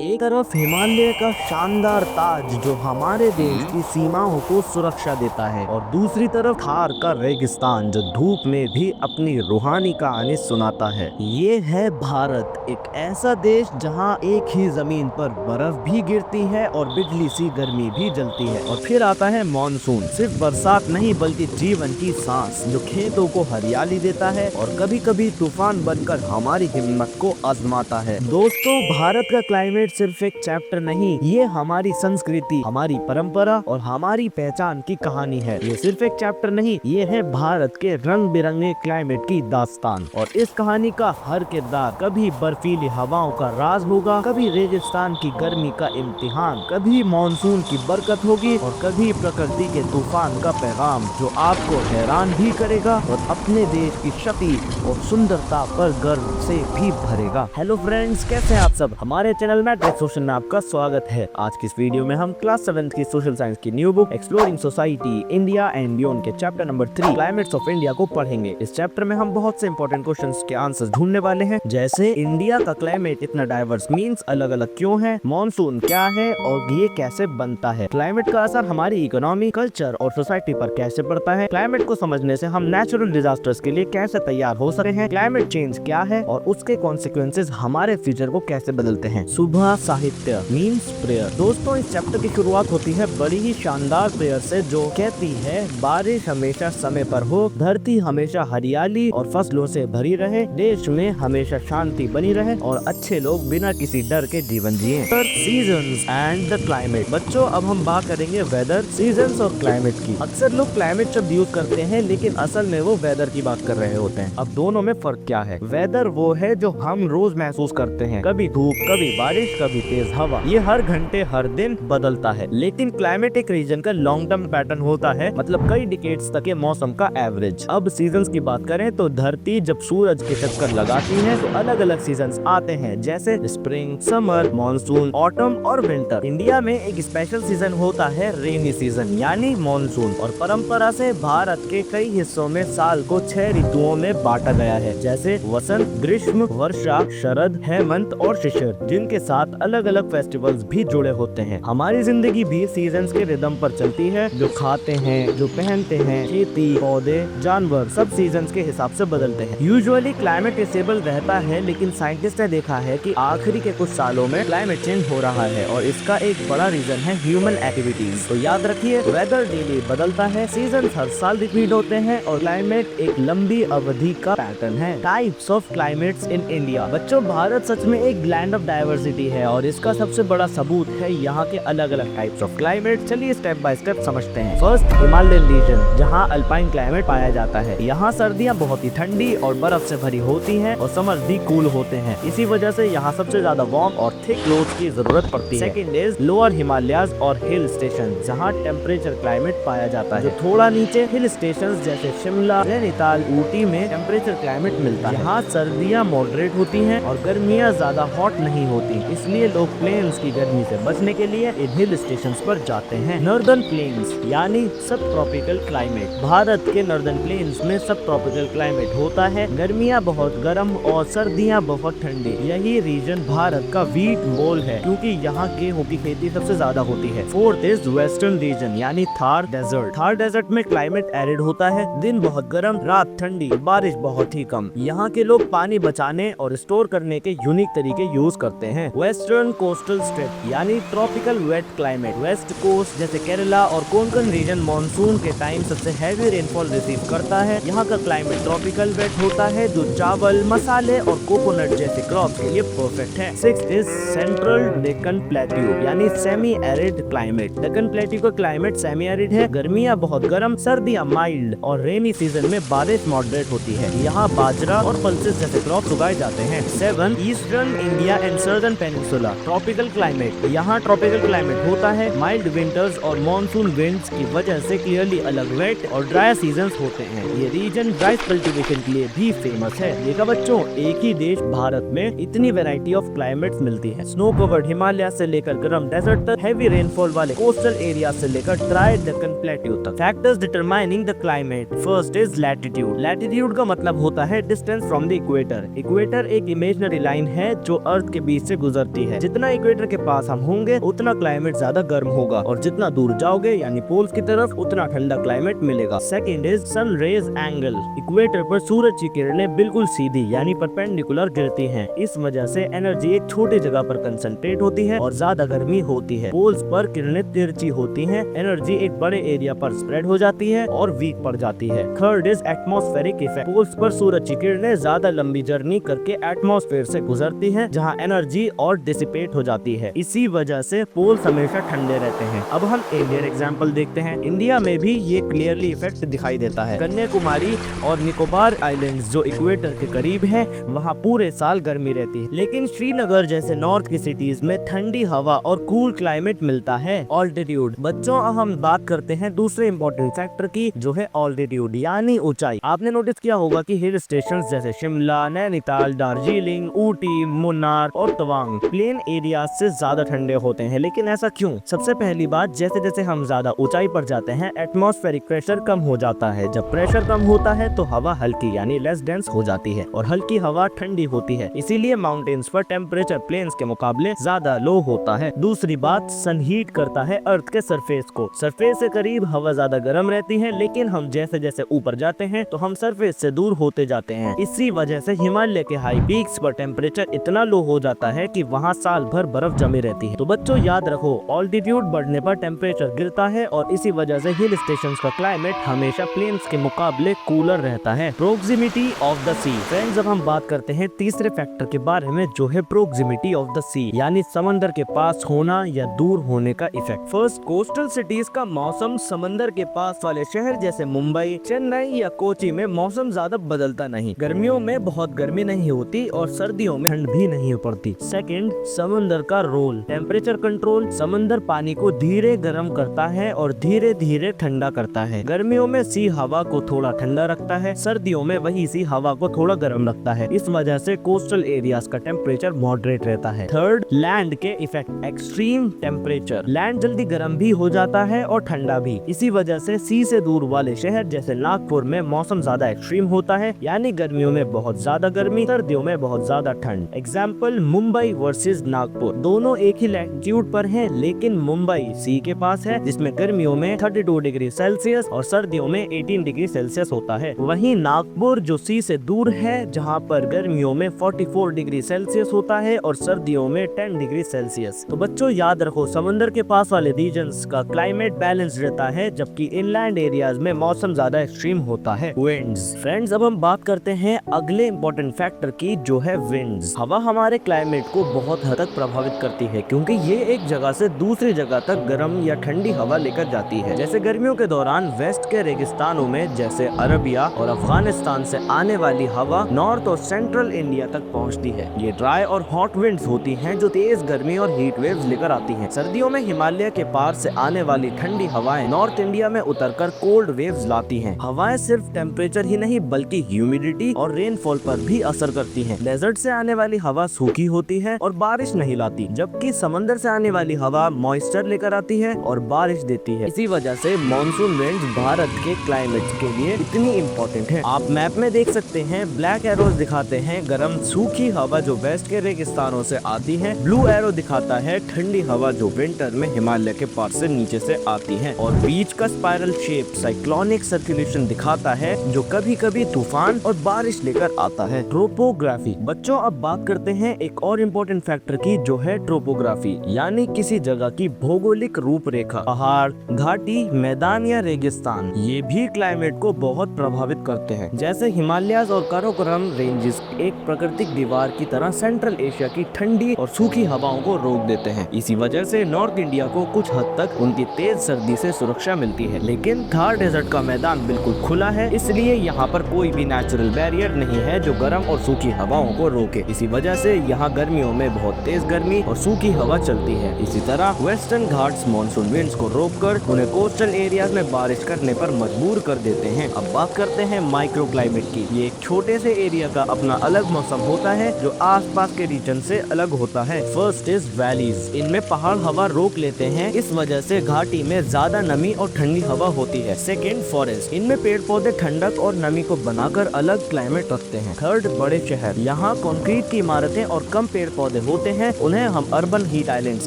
एक तरफ हिमालय का शानदार ताज जो हमारे देश की सीमाओं को सुरक्षा देता है और दूसरी तरफ थार का रेगिस्तान जो धूप में भी अपनी रूहानी कहानी सुनाता है। ये है भारत, एक ऐसा देश जहां एक ही जमीन पर बर्फ भी गिरती है और बिजली सी गर्मी भी जलती है। और फिर आता है मानसून, सिर्फ बरसात नहीं बल्कि जीवन की सांस जो खेतों को हरियाली देता है और कभी कभी तूफान बनकर हमारी हिम्मत को आजमाता है। दोस्तों, भारत का क्लाइमेट सिर्फ एक चैप्टर नहीं, ये हमारी संस्कृति, हमारी परंपरा और हमारी पहचान की कहानी है। ये सिर्फ एक चैप्टर नहीं, ये है भारत के रंग बिरंगे क्लाइमेट की दास्तान। और इस कहानी का हर किरदार कभी बर्फीली हवाओं का राज होगा, कभी रेगिस्तान की गर्मी का इम्तिहान, कभी मानसून की बरकत होगी और कभी प्रकृति के तूफान का पैगाम जो आपको हैरान भी करेगा और अपने देश की शक्ति और सुंदरता पर गर्व से भी भरेगा। हेलो फ्रेंड्स, कैसे हैं आप सब? हमारे चैनल में सोशल में आपका स्वागत है। आज की इस वीडियो में हम क्लास 7th की सोशल साइंस की new book exploring society India and beyond के chapter number 3 climates of India को पढ़ेंगे। इस चैप्टर में हम बहुत से इंपॉर्टेंट क्वेश्चंस के आंसर्स ढूंढने वाले हैं, जैसे इंडिया का क्लाइमेट इतना डाइवर्स मींस अलग अलग क्यों है, मानसून क्या है और ये कैसे बनता है, क्लाइमेट का असर हमारी इकोनॉमी, कल्चर और सोसाइटी पर कैसे पड़ता है, क्लाइमेट को समझने से हम नेचुरल डिजास्टर्स के लिए कैसे तैयार हो सकते हैं, क्लाइमेट चेंज क्या है और उसके कॉन्सिक्वेंसेस हमारे फ्यूचर को कैसे बदलते हैं। सुबह साहित्य मीन्स प्रेयर। दोस्तों, इस चैप्टर की शुरुआत होती है बड़ी ही शानदार प्रेयर से जो कहती है, बारिश हमेशा समय पर हो, धरती हमेशा हरियाली और फसलों से भरी रहे, देश में हमेशा शांति बनी रहे और अच्छे लोग बिना किसी डर के जीवन जिए। Seasons and the climate. बच्चों, अब हम बात करेंगे वेदर, सीजन्स और क्लाइमेट की। अक्सर लोग क्लाइमेट शब्द यूज करते हैं लेकिन असल में वो वेदर की बात कर रहे होते हैं। अब दोनों में फर्क क्या है? वेदर वो है जो हम रोज महसूस करते हैं, कभी धूप, कभी बारिश, कभी तेज हवा, ये हर घंटे हर दिन बदलता है। लेकिन क्लाइमेट एक रीजन का लॉन्ग टर्म पैटर्न होता है, मतलब कई डिकेड्स तक के मौसम का एवरेज। अब सीजन्स की बात करें तो धरती जब सूरज के चक्कर लगाती है तो अलग अलग सीजन्स आते हैं, जैसे स्प्रिंग, समर, मानसून, ऑटम और विंटर। इंडिया में एक स्पेशल सीजन होता है रेनी सीजन यानी मानसून, और परंपरा से भारत के कई हिस्सों में साल को 6 ऋतुओं में बांटा गया है, जैसे वसंत, ग्रीष्म, वर्षा, शरद, हेमंत और शिशिर, जिनके साथ अलग अलग फेस्टिवल्स भी जुड़े होते हैं। हमारी जिंदगी भी सीजन्स के रिदम पर चलती है, जो खाते हैं, जो पहनते हैं, खेती, पौधे, जानवर सब सीजन्स के हिसाब से बदलते हैं। यूजुअली क्लाइमेट स्टेबल रहता है, लेकिन साइंटिस्ट ने देखा है कि आखिरी के कुछ सालों में क्लाइमेट चेंज हो रहा है और इसका एक बड़ा रीजन है ह्यूमन एक्टिविटीज। तो याद रखिए, वेदर डेली बदलता है, सीजन हर साल रिपीट होते हैं और क्लाइमेट एक लंबी अवधि का पैटर्न है। Types of climates in India. बच्चों, भारत सच में एक लैंड ऑफ डाइवर्सिटी है और इसका सबसे बड़ा सबूत है यहाँ के अलग अलग टाइप्स ऑफ क्लाइमेट। चलिए स्टेप बाय स्टेप समझते हैं। फर्स्ट, हिमालयन रीजन, जहाँ अल्पाइन क्लाइमेट पाया जाता है। यहाँ सर्दियाँ बहुत ही ठंडी और बर्फ से भरी होती हैं और समर भी कूल होते हैं। इसी वजह से यहाँ सबसे ज्यादा वार्म और थिक क्लोथ्स की जरूरत पड़ती है। सेकंड इज लोअर हिमालयाज और हिल स्टेशन, जहाँ टेम्परेचर क्लाइमेट पाया जाता है। जो थोड़ा नीचे हिल स्टेशन जैसे शिमला, नैनीताल, ऊटी में टेम्परेचर क्लाइमेट मिलता है। यहाँ सर्दियाँ मॉडरेट होती हैं और गर्मियाँ ज्यादा हॉट नहीं होती, इसलिए लोग प्लेन्स की गर्मी से बचने के लिए इन हिल स्टेशंस पर जाते हैं। नॉर्दर्न प्लेन्स यानी सब ट्रॉपिकल क्लाइमेट। भारत के नॉर्दर्न प्लेन्स में सब ट्रॉपिकल क्लाइमेट होता है, गर्मियाँ बहुत गर्म और सर्दियाँ बहुत ठंडी। यही रीजन भारत का वीट बोल है, क्योंकि यहाँ गेहूं की खेती सबसे ज्यादा होती है। फोर्थ इज वेस्टर्न रीजन यानी थार डेजर्ट। थार डेजर्ट में क्लाइमेट एरिड होता है, दिन बहुत गर्म, रात ठंडी, बारिश बहुत ही कम। यहाँ के लोग पानी बचाने और स्टोर करने के यूनिक तरीके यूज करते हैं। वेस्टर्न कोस्टल स्टेट यानी tropical wet climate. West coast जैसे केरला और कोंकण रीजन मानसून के टाइम सबसे हैवी रेनफॉल रिसीव करता है। यहाँ का क्लाइमेट ट्रॉपिकल वेट होता है, जो चावल, मसाले और कोकोनट जैसे क्रॉप्स के लिए परफेक्ट है। Sixth is central Deccan plateau यानी semi arid climate. Deccan plateau का क्लाइमेट सेमी एरिड है, गर्मियाँ बहुत गर्म, सर्दियाँ माइल्ड और रेनी सीजन में बारिश मॉडरेट होती है। यहाँ बाजरा और पल्सेस जैसे क्रॉप्स उगाए जाते हैं। Seven, eastern India and southern peninsula tropical climate. यहाँ ट्रॉपिकल क्लाइमेट होता है, माइल्ड विंटर्स और मॉनसून विंड्स की वजह से क्लियरली अलग वेट और ड्राई सीजन्स होते हैं। ये रीजन राइस कल्टीवेशन के लिए भी फेमस है। देखा बच्चों, एक ही देश भारत में इतनी वैरायटी ऑफ क्लाइमेट्स मिलती है। स्नो कवर्ड हिमालय से लेकर गर्म डेजर्ट तक, हैवी रेनफॉल वाले कोस्टल एरिया से लेकर ड्राई डेक्कन प्लेट्यू तक। Factors determining the climate. First is latitude. Latitude का मतलब होता है distance from the equator. Equator एक इमेजिनरी लाइन है जो अर्थ के बीच से गुजरती गुजरती है। जितना इक्वेटर के पास हम होंगे उतना क्लाइमेट ज्यादा गर्म होगा और जितना दूर जाओगे यानी पोल्स की तरफ उतना ठंडा क्लाइमेट मिलेगा। Second is sun rays angle. Equator पर सूरज की किरणें बिल्कुल सीधी यानी परपेंडिकुलर गिरती हैं। इस वजह से एनर्जी एक छोटी जगह पर कंसंट्रेट होती है और ज्यादा गर्मी होती है। पोल्स पर किरणें तिरछी होती हैं, एनर्जी एक बड़े एरिया पर स्प्रेड हो जाती है और वीक पड़ जाती है। Third is atmospheric effect. Poles पर सूरज की किरणें ज्यादा लंबी जर्नी करके एटमॉस्फेयर से गुजरती हैं, जहां एनर्जी और डिसिपेट हो जाती है। इसी वजह से पोल्स हमेशा ठंडे रहते हैं। अब हम इंडियन एग्जांपल देखते हैं। इंडिया में भी ये क्लियरली इफेक्ट दिखाई देता है। कन्याकुमारी और निकोबार आइलैंड्स जो इक्वेटर के करीब हैं, वहाँ पूरे साल गर्मी रहती है, लेकिन श्रीनगर जैसे नॉर्थ की सिटीज में ठंडी हवा और कूल क्लाइमेट मिलता है। ऑल्टीट्यूड। बच्चों, अब हम बात करते हैं दूसरे इम्पोर्टेंट फैक्टर की, जो है ऑल्टीट्यूड यानी ऊंचाई। आपने नोटिस किया होगा कि हिल स्टेशन जैसे शिमला, नैनीताल, दार्जिलिंग, ऊटी, मुन्नार और तवांग प्लेन एरिया से ज्यादा ठंडे होते हैं। लेकिन ऐसा क्यों? सबसे पहली बात, जैसे जैसे हम ज्यादा ऊंचाई पर जाते हैं एटमॉस्फेरिक प्रेशर कम हो जाता है। जब प्रेशर कम होता है तो हवा हल्की यानी लेस डेंस हो जाती है और हल्की हवा ठंडी होती है। इसीलिए माउंटेन्स पर टेम्परेचर प्लेन्स के मुकाबले ज्यादा लो होता है। दूसरी बात, सन हीट करता है अर्थ के सरफेस को। सरफेस से करीब हवा ज्यादा गर्म रहती है, लेकिन हम जैसे जैसे ऊपर जाते हैं तो हम सरफेस से दूर होते जाते हैं। इसी वजह से हिमालय के हाई पीक्स पर टेम्परेचर इतना लो हो जाता है कि वहाँ साल भर बर्फ जमी रहती है। तो बच्चों याद रखो, ऑल्टीट्यूड बढ़ने पर टेम्परेचर गिरता है और इसी वजह से हिल स्टेशन का क्लाइमेट हमेशा प्लेन्स के मुकाबले कूलर रहता है। Proximity of the sea. Friends, अब हम बात करते हैं तीसरे फैक्टर के बारे में, जो है प्रोक्सिमिटी ऑफ द सी यानी समंदर के पास होना या दूर होने का इफेक्ट। फर्स्ट, कोस्टल सिटीज का मौसम समंदर के पास वाले शहर जैसे मुंबई, चेन्नई या कोची में मौसम ज्यादा बदलता नहीं। गर्मियों में बहुत गर्मी नहीं होती और सर्दियों में ठंड भी नहीं पड़ती। सेकंड, समंदर का रोल। Temperature control. समंदर पानी को धीरे गर्म करता है और धीरे धीरे ठंडा करता है। गर्मियों में सी हवा को थोड़ा ठंडा रखता है, सर्दियों में वही सी हवा को थोड़ा गर्म रखता है। इस वजह से कोस्टल एरियाज का टेम्परेचर मॉडरेट रहता है। थर्ड, लैंड के इफेक्ट। Extreme temperature. लैंड जल्दी गर्म भी हो जाता है और ठंडा भी। इसी वजह से सी से दूर वाले शहर जैसे नागपुर में मौसम ज्यादा एक्सट्रीम होता है, यानी गर्मियों में बहुत ज्यादा गर्मी, सर्दियों में बहुत ज्यादा ठंड। Example, Mumbai versus Nagpur. दोनों एक ही लैटिट्यूड पर हैं, लेकिन मुंबई सी के पास है, जिसमें गर्मियों में 32 डिग्री सेल्सियस और सर्दियों में 18 डिग्री सेल्सियस होता है। वहीं नागपुर जो सी से दूर है, जहां पर गर्मियों में 44 डिग्री सेल्सियस होता है और सर्दियों में 10 डिग्री सेल्सियस। तो बच्चों याद रखो, समंदर के पास वाले रीजन्स का क्लाइमेट बैलेंस रहता है, जबकि इनलैंड एरियाज में मौसम ज्यादा एक्सट्रीम होता है। विंड्स। फ्रेंड्स, अब हम बात करते हैं अगले इम्पोर्टेंट फैक्टर की, जो है विंड्स। हवा हमारे क्लाइमेट को बहुत हद तक प्रभावित करती है, क्योंकि ये एक जगह से दूसरी जगह तक गर्म या ठंडी हवा लेकर जाती है। जैसे गर्मियों के दौरान वेस्ट के रेगिस्तानों में जैसे अरबिया और अफगानिस्तान से आने वाली हवा नॉर्थ और सेंट्रल इंडिया तक पहुंचती है। ये ड्राई और हॉट विंड्स होती हैं, जो तेज गर्मी और हीट वेव्स लेकर आती हैं। सर्दियों में हिमालय के पार से आने वाली ठंडी हवाएं नॉर्थ इंडिया में उतरकर कोल्ड वेव्स लाती हैं। हवाएं सिर्फ टेम्परेचर ही नहीं बल्कि ह्यूमिडिटी और रेनफॉल पर भी असर करती हैं। डेजर्ट से आने वाली हवा सूखी होती है और बारिश नहीं लाती, जबकि समंदर से आने वाली हवा मॉइस्चर लेकर आती है और बारिश देती है। इसी वजह से मॉनसून विंड्स भारत के क्लाइमेट के लिए इतनी इम्पोर्टेंट है। आप मैप में देख सकते हैं, ब्लैक एरोज दिखाते हैं गर्म सूखी हवा जो वेस्ट के रेगिस्तानों से आती है, ब्लू एरो दिखाता है ठंडी हवा जो विंटर में हिमालय के पार से नीचे से आती है, और बीच का स्पाइरल शेप साइक्लोनिक सर्कुलेशन दिखाता है जो कभी कभी तूफान और बारिश लेकर आता है। ट्रोपोग्राफी। बच्चों, अब बात करते हैं एक और इम्पोर्टेंट फैक्टर की, जो है ट्रोपोग्राफी यानी किसी जगह की भौगोलिक रूपरेखा। पहाड़, घाटी, मैदान या रेगिस्तान ये भी क्लाइमेट को बहुत प्रभावित करते हैं। जैसे हिमालयाज और काराकोरम रेंजेस एक प्राकृतिक दीवार की तरह सेंट्रल एशिया की ठंडी और सूखी हवाओं को रोक देते हैं। इसी वजह से नॉर्थ इंडिया को कुछ हद तक उनकी तेज सर्दी से सुरक्षा मिलती है। लेकिन थार डेजर्ट का मैदान बिल्कुल खुला है, इसलिए यहाँ पर कोई भी नेचुरल बैरियर नहीं है जो गर्म और सूखी हवाओं को रोके। इसी वजह से यहाँ गर्मियों में बहुत तेज गर्मी और सूखी हवा चलती है। इसी तरह वेस्टर्न घाट्स मॉनसून विंड्स को रोककर उन्हें कोस्टल एरियाज में बारिश करने पर मजबूर कर देते हैं। अब बात करते हैं माइक्रो क्लाइमेट की। ये एक छोटे से एरिया का अपना अलग मौसम होता है जो आसपास के रीजन से अलग होता है। First is valleys. इनमें पहाड़ हवा रोक लेते हैं, इस वजह से घाटी में ज्यादा नमी और ठंडी हवा होती है। Second, forest. इनमें पेड़ पौधे ठंडक और नमी को बनाकर अलग क्लाइमेट रखते हैं। थर्ड, बड़े शहर। यहाँ कंक्रीट की इमारतें और कम पेड़ पौधे होते हैं उन्हें हम अर्बन हीट आइलैंड्स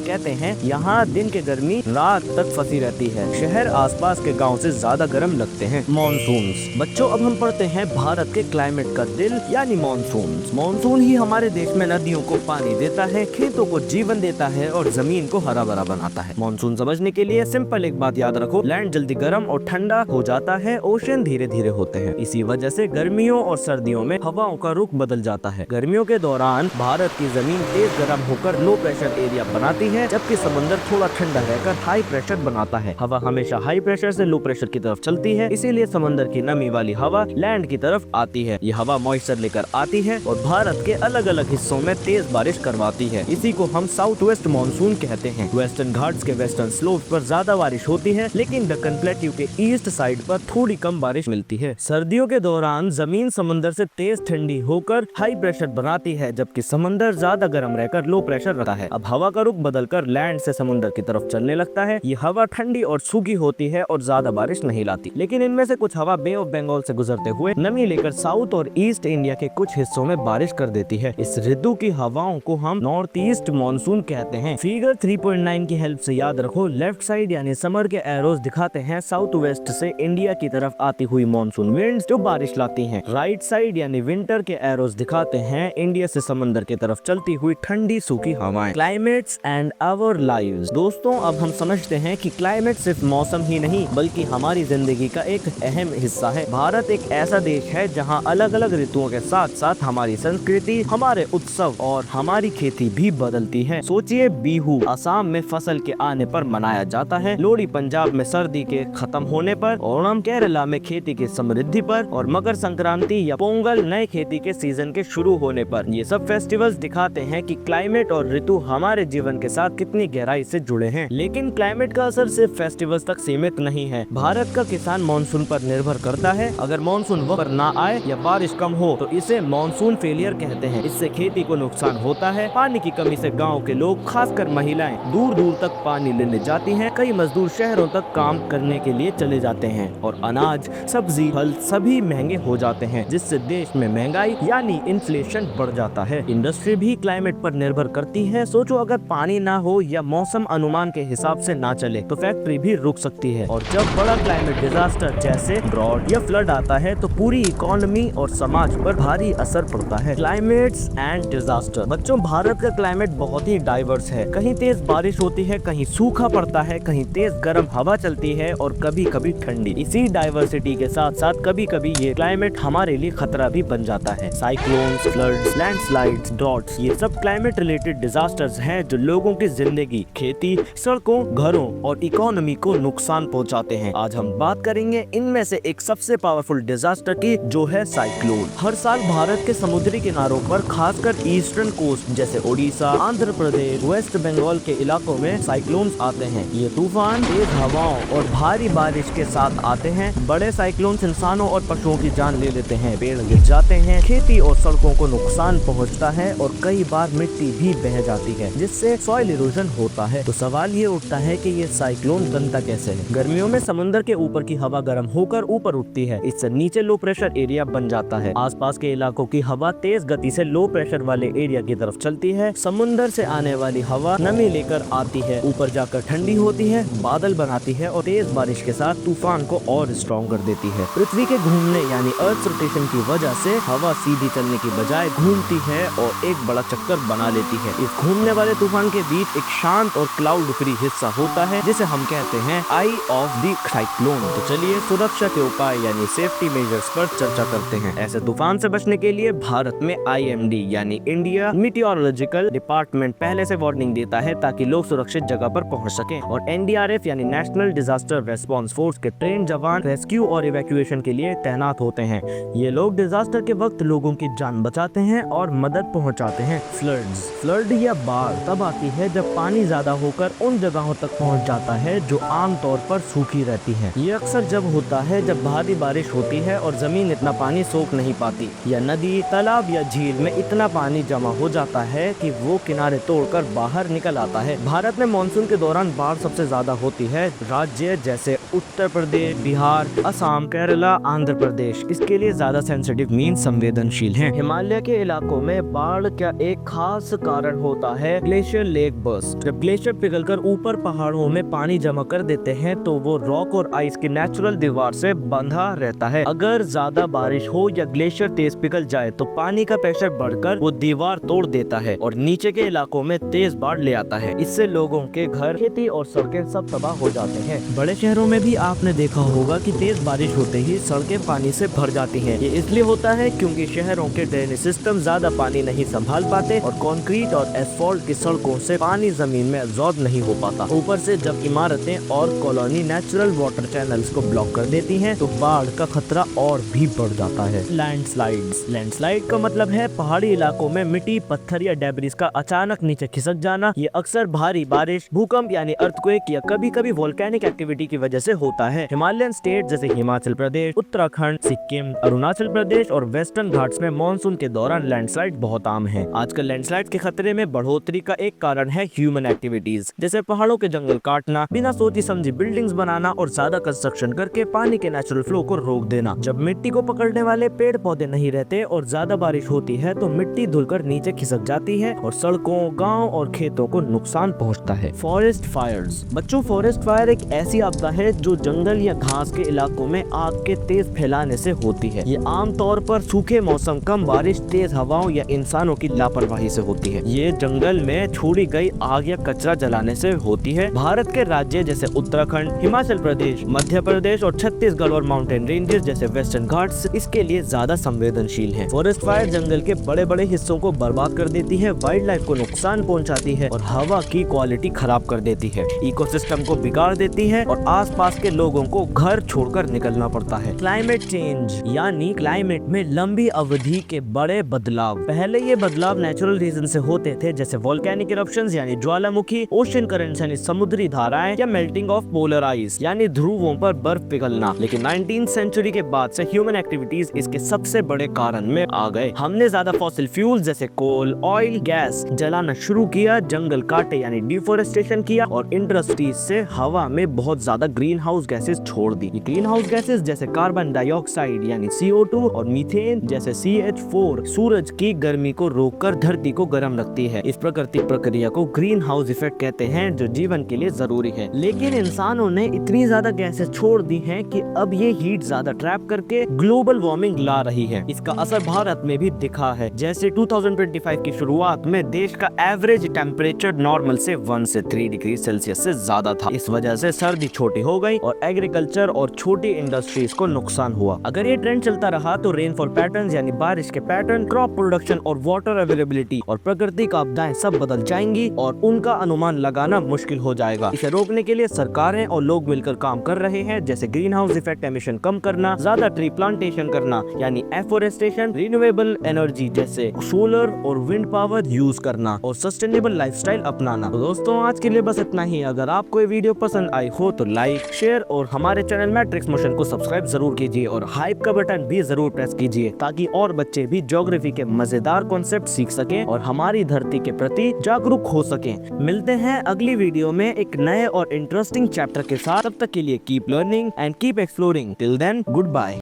कहते हैं। यहाँ दिन के गर्मी रात तक फंसी रहती है। शहर आसपास के गांव से ज्यादा गर्म लगते हैं। मॉनसून्स। बच्चों, अब हम पढ़ते हैं भारत के क्लाइमेट का दिल यानी मॉनसून। मॉनसून ही हमारे देश में नदियों को पानी देता है, खेतों को जीवन देता है और जमीन को हरा भरा बनाता है। मॉनसून समझने के लिए सिंपल एक बात याद रखो, लैंड जल्दी गर्म और ठंडा हो जाता है, ओशन धीरे धीरे होते हैं। इसी वजह से गर्मियों और सर्दियों में हवाओं का रुख बदल जाता है। गर्मियों के दौरान भारत की जमीन तेज गर्म होकर लो प्रेशर एरिया बनाती है, जबकि समंदर थोड़ा ठंडा रहकर हाई प्रेशर बनाता है। हवा हमेशा हाई प्रेशर से लो प्रेशर की तरफ चलती है, इसीलिए समंदर की नमी वाली हवा लैंड की तरफ आती है। ये हवा मॉइस्चर लेकर आती है और भारत के अलग अलग हिस्सों में तेज बारिश करवाती है। इसी को हम साउथ वेस्ट मानसून कहते हैं। वेस्टर्न घाट्स के वेस्टर्न स्लोप पर ज्यादा बारिश होती है, लेकिन दक्कन प्लेट्यू के ईस्ट साइड पर थोड़ी कम बारिश मिलती है। सर्दियों के दौरान जमीन समंदर से तेज ठंडी होकर हाई प्रेशर बनाती है, जबकि समंदर ज्यादा गर्म रहकर लो प्रेशर रहता है। अब हवा का रुख बदलकर लैंड से समुद्र की तरफ चलने लगता है। ये हवा ठंडी और सूखी होती है और ज्यादा बारिश नहीं लाती, लेकिन इनमें से कुछ हवा बे ऑफ बंगाल से गुजरते हुए नमी लेकर साउथ और ईस्ट इंडिया के कुछ हिस्सों में बारिश कर देती है। इस ऋतु की हवाओं को हम नॉर्थ ईस्ट मानसून कहते हैं। फिगर 3.9 की हेल्प से याद रखो, लेफ्ट साइड यानी समर के एरोज दिखाते हैं साउथ वेस्ट से इंडिया की तरफ आती हुई मानसून विंड्स जो बारिश लाती हैं। राइट साइड यानी विंटर के एरोज दिखाते हैं इंडिया से समंदर की तरफ चलती हुई ठंडी सूखी हवाएं। Climates and our lives. दोस्तों, अब हम समझते हैं कि क्लाइमेट सिर्फ मौसम ही नहीं बल्कि हमारी जिंदगी का एक अहम हिस्सा है। भारत एक ऐसा देश है जहां अलग अलग ऋतुओं के साथ साथ हमारी संस्कृति, हमारे उत्सव और हमारी खेती भी बदलती है। सोचिए, बिहू असम में फसल के आने पर मनाया जाता है, लोहड़ी पंजाब में सर्दी के खत्म होने पर, ओणम केरला में खेती की समृद्धि पर और मकर संक्रांति या पोंगल नए खेती के सीजन के शुरू होने पर। ये सब फेस्टिवल्स दिखाते हैं कि क्लाइमेट और ऋतु हमारे जीवन के साथ कितनी गहराई से जुड़े हैं। लेकिन क्लाइमेट का असर सिर्फ फेस्टिवल्स तक सीमित नहीं है। भारत का किसान मानसून पर निर्भर करता है। अगर मानसून वक्त पर ना आए या बारिश कम हो तो इसे मानसून फेलियर कहते हैं। इससे खेती को नुकसान होता है। पानी की कमी से गाँव के लोग, खासकर महिलाएं, दूर दूर तक पानी लेने जाती हैं। कई मजदूर शहरों तक काम करने के लिए चले जाते हैं और अनाज, सब्जी, फल सभी महंगे हो जाते हैं, जिससे देश में महंगाई यानी इन्फ्लेशन बढ़ जाता है। इंडस्ट्री भी क्लाइमेट पर निर्भर करती है। सोचो, अगर पानी ना हो या मौसम अनुमान के हिसाब से ना चले तो फैक्ट्री भी रुक सकती है। और जब बड़ा क्लाइमेट डिजास्टर जैसे ड्रॉट या फ्लड आता है तो पूरी इकोनॉमी और समाज पर भारी असर पड़ता है। Climates and disaster. बच्चों, भारत का क्लाइमेट बहुत ही डाइवर्स है। कहीं तेज बारिश होती है, कहीं सूखा पड़ता है, कहीं तेज गर्म हवा चलती है और कभी कभी ठंडी। इसी डाइवर्सिटी के साथ साथ कभी कभी ये क्लाइमेट हमारे लिए खतरा भी बन जाता है। साइक्लोन्स, फ्लड्स, लैंडस्लाइड्स, ड्रॉट्स, ये सब क्लाइमेट रिलेटेड डिजास्टर्स हैं जो लोगों की जिंदगी, खेती, सड़कों, घरों और इकोनॉमी को नुकसान पहुंचाते हैं। आज हम बात करेंगे इनमें से एक सबसे पावरफुल डिजास्टर की, जो है साइक्लोन। हर साल भारत के समुद्री किनारों पर, खासकर ईस्टर्न कोस्ट जैसे ओडिशा, आंध्र प्रदेश, वेस्ट बंगाल के इलाकों में साइक्लोन्स आते हैं। ये तूफान तेज हवाओं और भारी बारिश के साथ आते हैं। बड़े साइक्लोन्स इंसानों और पशुओं की जान ले लेते हैं, पेड़ गिर जाते हैं, खेती और सड़कों को नुकसान पहुंचता है और कई बार मिट्टी भी बह जाती है, जिससे सॉइल इरोजन होता है। तो सवाल ये उठता है कि ये साइक्लोन बनता कैसे है। गर्मियों में समुद्र के ऊपर की हवा गर्म होकर ऊपर उठती है, इससे नीचे लो प्रेशर एरिया बन जाता है। आसपास के इलाकों की हवा तेज गति से लो प्रेशर वाले एरिया की तरफ चलती है। समुद्र से आने वाली हवा नमी लेकर आती है, ऊपर जाकर ठंडी होती है, बादल बनाती है और तेज बारिश के साथ तूफान को और स्ट्रॉन्ग कर देती है। पृथ्वी के घूमने यानी अर्थ रोटेशन की वजह से हवा सीधी चलने की बजाय घूमती है और एक बड़ा चक्कर बना लेती है। इस घूमने वाले तूफान के बीच एक शांत और क्लाउड फ्री हिस्सा होता है, जिसे हम कहते हैं आई ऑफ द साइक्लोन। तो चलिए सुरक्षा के उपाय यानी सेफ्टी मेजर्स पर चर्चा करते हैं। ऐसे तूफान से बचने के लिए भारत में IMD यानी इंडिया मीटियोलॉजिकल डिपार्टमेंट पहले से वार्निंग देता है ताकि लोग सुरक्षित जगह पर पहुंच सकें। और NDRF यानी नेशनल डिजास्टर रेस्पॉन्स फोर्स के ट्रेन जवान रेस्क्यू और इवैक्यूएशन के लिए तैनात होते हैं। ये लोग डिजास्टर के वक्त लोगों की जान बचाते हैं और मदद पहुंचाते हैं। फ्लड या बाढ़ तब आती है जब पानी ज्यादा होकर उन जगहों तक पहुंच जाता है जो आमतौर पर सूखी रहती है। ये अक्सर जब होता है जब भारी बारिश होती है और जमीन इतना पानी सोख नहीं पाती, या नदी, तालाब या झील में इतना पानी जमा हो जाता है कि वो किनारे तोड़कर बाहर निकल आता है। भारत में मानसून के दौरान बाढ़ सबसे ज्यादा होती है राज्य जैसे उत्तर प्रदेश, बिहार, असम, केरला, आंध्र प्रदेश इसके लिए ज्यादा सेंसिटिव मीन संवेदनशील हैं। हिमालय के इलाकों में बाढ़ का एक खास खास कारण होता है ग्लेशियर लेक बर्स्ट। जब ग्लेशियर पिघलकर ऊपर पहाड़ों में पानी जमा कर देते हैं तो वो रॉक और आइस की नेचुरल दीवार से बंधा रहता है। अगर ज्यादा बारिश हो या ग्लेशियर तेज पिघल जाए तो पानी का प्रेशर बढ़कर वो दीवार तोड़ देता है और नीचे के इलाकों में तेज बाढ़ ले आता है। इससे लोगों के घर, खेती और सड़कें सब तबाह हो जाते हैं। बड़े शहरों में भी आपने देखा होगा कि तेज बारिश होते ही सड़कें पानी से भर जाती हैं। ये इसलिए होता है क्योंकि शहरों के ड्रेनेज सिस्टम ज्यादा पानी नहीं संभाल पाते और कंक्रीट और एस्फॉल्ट की सड़कों से पानी जमीन में एब्जॉर्ब नहीं हो पाता। ऊपर से जब इमारतें और कॉलोनी नेचुरल वाटर चैनल्स को ब्लॉक कर देती हैं तो बाढ़ का खतरा और भी बढ़ जाता है। लैंडस्लाइड्स। लैंडस्लाइड का मतलब है पहाड़ी इलाकों में मिट्टी, पत्थर या डेब्रिस का अचानक नीचे खिसक जाना। ये अक्सर भारी बारिश, भूकंप यानी अर्थक्वेक या कभी कभी वोल्केनिक एक्टिविटी की वजह से होता है। हिमालयन स्टेट जैसे हिमाचल प्रदेश, उत्तराखंड, सिक्किम, अरुणाचल प्रदेश और वेस्टर्न घाट्स में मानसून के दौरान लैंडस्लाइड बहुत आम है। आजकल लैंडस्लाइड के खतरे में बढ़ोतरी का एक कारण है ह्यूमन एक्टिविटीज, जैसे पहाड़ों के जंगल काटना, बिना सोची समझी बिल्डिंग्स बनाना और ज्यादा कंस्ट्रक्शन करके पानी के नेचुरल फ्लो को रोक देना। जब मिट्टी को पकड़ने वाले पेड़ पौधे नहीं रहते और ज्यादा बारिश होती है तो मिट्टी धुलकर नीचे खिसक जाती है और सड़कों, गांव और खेतों को नुकसान पहुंचता है। Forest fires. बच्चों, फॉरेस्ट फायर एक ऐसी आपदा है जो जंगल या घास के इलाकों में आग के तेज फैलाने से होती है। ये आमतौर पर सूखे मौसम, कम बारिश, तेज हवाओं या इंसानों की लापरवाही से होती है। ये जंगल में छोड़ी गई आग या कचरा जलाने से होती है। भारत के राज्य जैसे उत्तराखंड, हिमाचल प्रदेश, मध्य प्रदेश और छत्तीसगढ़ और माउंटेन रेंजेस जैसे वेस्टर्न घाट्स इसके लिए ज्यादा संवेदनशील हैं। फॉरेस्ट फायर जंगल के बड़े बड़े हिस्सों को बर्बाद कर देती है, वाइल्ड लाइफ को नुकसान पहुंचाती है और हवा की क्वालिटी खराब कर देती है, इकोसिस्टम को बिगाड़ देती है और आसपास के लोगों को घर छोड़कर निकलना पड़ता है। क्लाइमेट चेंज यानी क्लाइमेट में लंबी अवधि के बड़े बदलाव। पहले ये बदलाव नेचुरल रीजन से होते थे, जैसे वोल्केनिक इरप्शंस यानी ज्वालामुखी, ओशन करंट्स यानी समुद्री धाराएं या मेल्टिंग ऑफ पोलर आइस यानी ध्रुवों पर बर्फ पिघलना। लेकिन 19th सेंचुरी के बाद से ह्यूमन एक्टिविटीज इसके सबसे बड़े कारण में आ गए। हमने ज्यादा फॉसिल फ्यूल जैसे कोल, ऑयल, गैस जलाना शुरू किया, जंगल काटे यानी डिफोरेस्टेशन किया और इंडस्ट्रीज से हवा में बहुत ज्यादा ग्रीन हाउस गैसेस छोड़ दी। ग्रीन हाउस गैसेस जैसे कार्बन डाइऑक्साइड यानी CO2 और मीथेन जैसे CH4 सूरज की गर्मी को रोककर धरती को गर्म रखती है। इस प्राकृतिक प्रक्रिया को ग्रीन हाउस इफेक्ट कहते हैं जो जीवन के लिए जरूरी है। लेकिन इंसानों ने इतनी ज्यादा गैसेस छोड़ दी हैं कि अब ये हीट ज्यादा ट्रैप करके ग्लोबल वार्मिंग ला रही है। इसका असर भारत में भी दिखा है, जैसे 2025 की शुरुआत में देश का एवरेज टेम्परेचर नॉर्मल से 1 से 3 डिग्री सेल्सियस से ज्यादा था। इस वजह से सर्दी छोटी हो गई और एग्रीकल्चर और छोटी इंडस्ट्रीज को नुकसान हुआ। अगर ये ट्रेंड चलता रहा तो रेनफॉल पैटर्न्स यानी बारिश के पैटर्न, क्रॉप प्रोडक्शन और वाटर अवेलेबिलिटी और प्राकृतिक आपदाएं सब बदल जाएंगी और उनका अनुमान लगाना मुश्किल हो जाएगा। इसे रोकने के लिए सरकारें और लोग मिलकर काम कर रहे हैं, जैसे ग्रीन हाउस इफेक्ट एमिशन कम करना, ज्यादा ट्री प्लांटेशन करना यानी एफोरेस्टेशन, रिन्यूएबल एनर्जी जैसे सोलर और विंड पावर यूज करना और सस्टेनेबल लाइफस्टाइल अपनाना। तो दोस्तों आज के लिए बस इतना ही। अगर आपको ये वीडियो पसंद आई हो तो लाइक, शेयर और हमारे चैनल मैट्रिक्स मोशन को सब्सक्राइब जरूर कीजिए और हाइप का बटन भी जरूर प्रेस कीजिए ताकि और बच्चे भी ज्योग्राफी के मजेदार कॉन्सेप्ट सीख सकें और हमारी धरती के प्रति जागरूक हो सकें। मिलते हैं अगली वीडियो में एक नए और इंटरेस्टिंग चैप्टर के साथ। तब तक के लिए keep learning and keep exploring. Till then, good bye.